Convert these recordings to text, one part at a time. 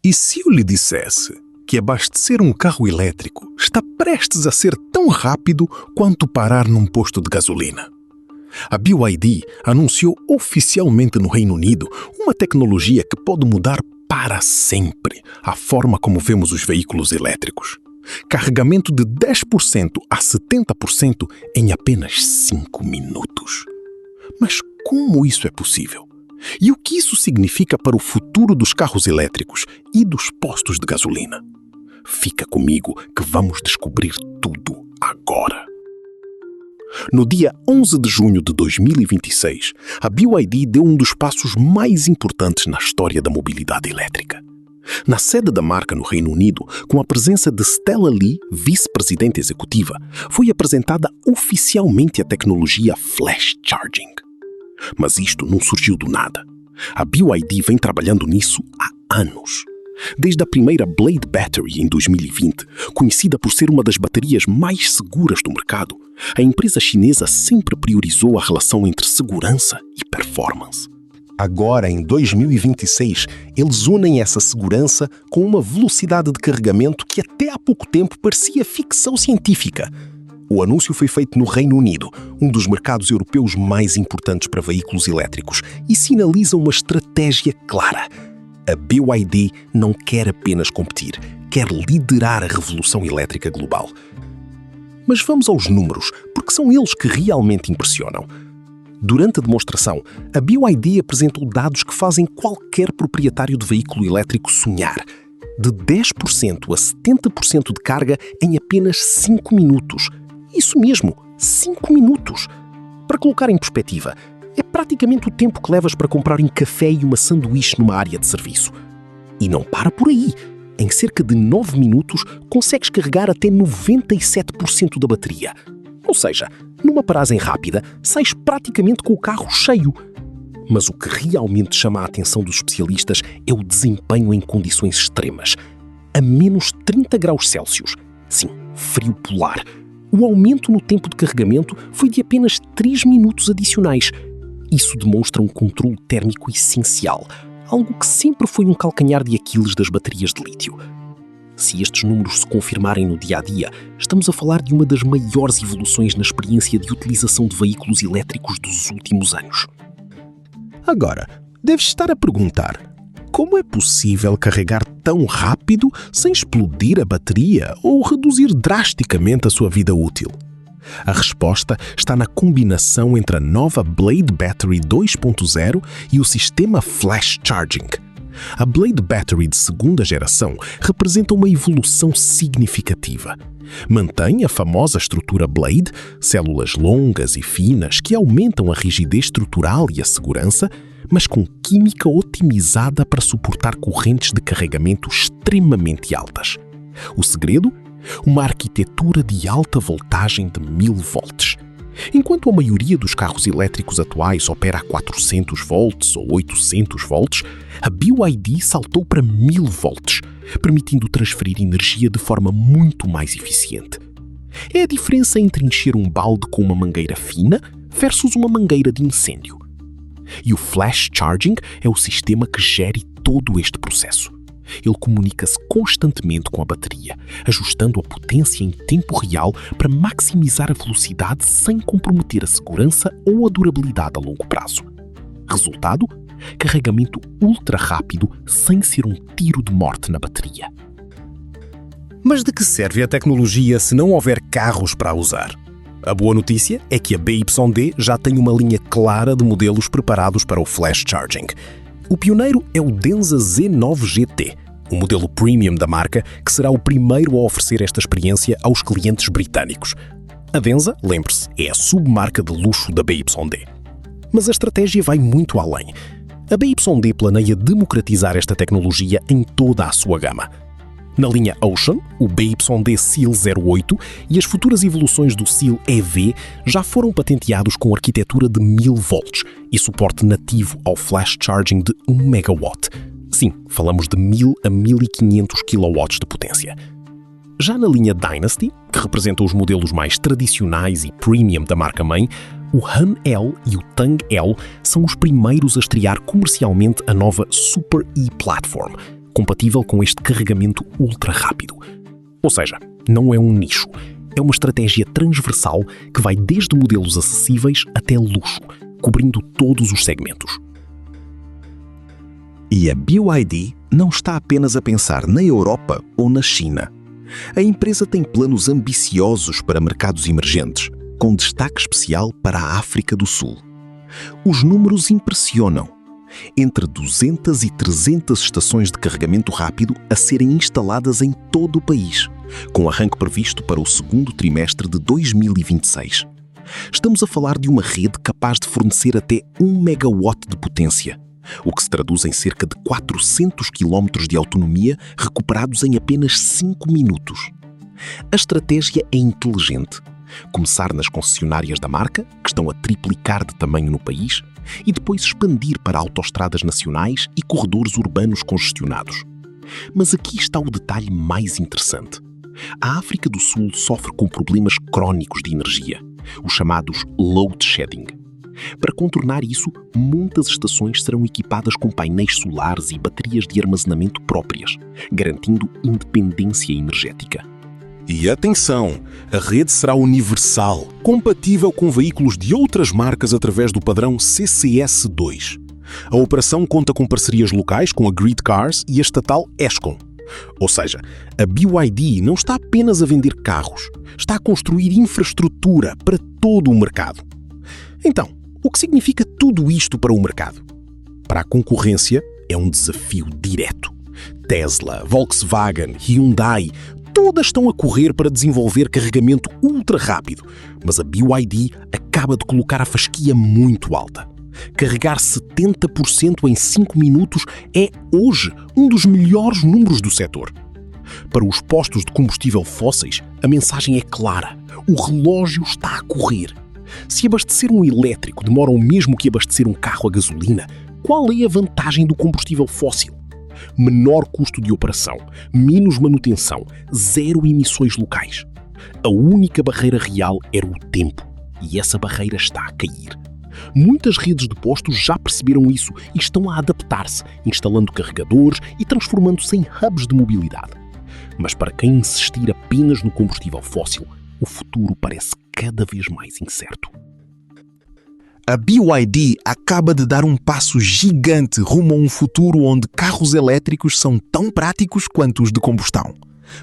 E se eu lhe dissesse que abastecer um carro elétrico está prestes a ser tão rápido quanto parar num posto de gasolina? A BYD anunciou oficialmente no Reino Unido uma tecnologia que pode mudar para sempre a forma como vemos os veículos elétricos. Carregamento de 10% a 70% em apenas 5 minutos. Mas como isso é possível? E o que isso significa para o futuro dos carros elétricos e dos postos de gasolina? Fica comigo que vamos descobrir tudo agora. No dia 11 de junho de 2026, a BYD deu um dos passos mais importantes na história da mobilidade elétrica. Na sede da marca no Reino Unido, com a presença de Stella Li, vice-presidente executiva, foi apresentada oficialmente a tecnologia Flash Charging. Mas isto não surgiu do nada. A BYD vem trabalhando nisso há anos. Desde a primeira Blade Battery em 2020, conhecida por ser uma das baterias mais seguras do mercado, a empresa chinesa sempre priorizou a relação entre segurança e performance. Agora, em 2026, eles unem essa segurança com uma velocidade de carregamento que até há pouco tempo parecia ficção científica. O anúncio foi feito no Reino Unido, um dos mercados europeus mais importantes para veículos elétricos, e sinaliza uma estratégia clara. A BYD não quer apenas competir, quer liderar a revolução elétrica global. Mas vamos aos números, porque são eles que realmente impressionam. Durante a demonstração, a BYD apresentou dados que fazem qualquer proprietário de veículo elétrico sonhar. De 10% a 70% de carga em apenas 5 minutos. Isso mesmo, 5 minutos. Para colocar em perspectiva, é praticamente o tempo que levas para comprar um café e uma sanduíche numa área de serviço. E não para por aí. Em cerca de 9 minutos, consegues carregar até 97% da bateria. Ou seja, numa paragem rápida, sais praticamente com o carro cheio. Mas o que realmente chama a atenção dos especialistas é o desempenho em condições extremas. A menos 30 graus Celsius. Sim, frio polar. O aumento no tempo de carregamento foi de apenas 3 minutos adicionais. Isso demonstra um controle térmico essencial, algo que sempre foi um calcanhar de Aquiles das baterias de lítio. Se estes números se confirmarem no dia-a-dia, estamos a falar de uma das maiores evoluções na experiência de utilização de veículos elétricos dos últimos anos. Agora, deves estar a perguntar, como é possível carregar tão rápido sem explodir a bateria ou reduzir drasticamente a sua vida útil? A resposta está na combinação entre a nova Blade Battery 2.0 e o sistema Flash Charging. A Blade Battery de segunda geração representa uma evolução significativa. Mantém a famosa estrutura Blade, células longas e finas que aumentam a rigidez estrutural e a segurança, mas com química otimizada para suportar correntes de carregamento extremamente altas. O segredo? Uma arquitetura de alta voltagem de 1000 volts. Enquanto a maioria dos carros elétricos atuais opera a 400 volts ou 800 volts, a BYD saltou para 1000 volts, permitindo transferir energia de forma muito mais eficiente. É a diferença entre encher um balde com uma mangueira fina versus uma mangueira de incêndio. E o Flash Charging é o sistema que gere todo este processo. Ele comunica-se constantemente com a bateria, ajustando a potência em tempo real para maximizar a velocidade sem comprometer a segurança ou a durabilidade a longo prazo. Resultado? Carregamento ultra rápido sem ser um tiro de morte na bateria. Mas de que serve a tecnologia se não houver carros para a usar? A boa notícia é que a BYD já tem uma linha clara de modelos preparados para o Flash Charging. O pioneiro é o Denza Z9 GT, o modelo premium da marca, que será o primeiro a oferecer esta experiência aos clientes britânicos. A Denza, lembre-se, é a submarca de luxo da BYD. Mas a estratégia vai muito além. A BYD planeia democratizar esta tecnologia em toda a sua gama. Na linha Ocean, o BYD Seal 08 e as futuras evoluções do Seal EV já foram patenteados com arquitetura de 1000 volts e suporte nativo ao Flash Charging de 1 MW. Sim, falamos de 1000 a 1500 kW de potência. Já na linha Dynasty, que representa os modelos mais tradicionais e premium da marca-mãe, o Han L e o Tang L são os primeiros a estrear comercialmente a nova Super E Platform, compatível com este carregamento ultra rápido. Ou seja, não é um nicho, é uma estratégia transversal que vai desde modelos acessíveis até luxo, cobrindo todos os segmentos. E a BYD não está apenas a pensar na Europa ou na China. A empresa tem planos ambiciosos para mercados emergentes, com destaque especial para a África do Sul. Os números impressionam. Entre 200 e 300 estações de carregamento rápido a serem instaladas em todo o país, com arranque previsto para o segundo trimestre de 2026. Estamos a falar de uma rede capaz de fornecer até 1 megawatt de potência, o que se traduz em cerca de 400 km de autonomia recuperados em apenas 5 minutos. A estratégia é inteligente. Começar nas concessionárias da marca, que estão a triplicar de tamanho no país, e depois expandir para autoestradas nacionais e corredores urbanos congestionados. Mas aqui está o detalhe mais interessante. A África do Sul sofre com problemas crónicos de energia, os chamados load shedding. Para contornar isso, muitas estações serão equipadas com painéis solares e baterias de armazenamento próprias, garantindo independência energética. E atenção, a rede será universal, compatível com veículos de outras marcas através do padrão CCS2. A operação conta com parcerias locais com a Grid Cars e a estatal Eskom. Ou seja, a BYD não está apenas a vender carros, está a construir infraestrutura para todo o mercado. Então, o que significa tudo isto para o mercado? Para a concorrência, é um desafio direto. Tesla, Volkswagen, Hyundai, todas estão a correr para desenvolver carregamento ultra rápido, mas a BYD acaba de colocar a fasquia muito alta. Carregar 70% em 5 minutos é, hoje, um dos melhores números do setor. Para os postos de combustível fósseis, a mensagem é clara. O relógio está a correr. Se abastecer um elétrico demora o mesmo que abastecer um carro a gasolina, qual é a vantagem do combustível fóssil? Menor custo de operação, menos manutenção, zero emissões locais. A única barreira real era o tempo, e essa barreira está a cair. Muitas redes de postos já perceberam isso e estão a adaptar-se, instalando carregadores e transformando-se em hubs de mobilidade. Mas para quem insistir apenas no combustível fóssil, o futuro parece cada vez mais incerto. A BYD acaba de dar um passo gigante rumo a um futuro onde carros elétricos são tão práticos quanto os de combustão.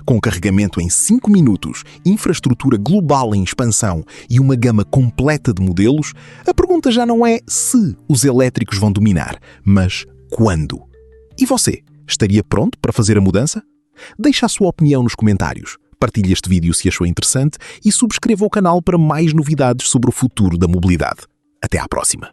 Com carregamento em 5 minutos, infraestrutura global em expansão e uma gama completa de modelos, a pergunta já não é se os elétricos vão dominar, mas quando. E você, estaria pronto para fazer a mudança? Deixe a sua opinião nos comentários, partilhe este vídeo se achou interessante e subscreva o canal para mais novidades sobre o futuro da mobilidade. Até à próxima!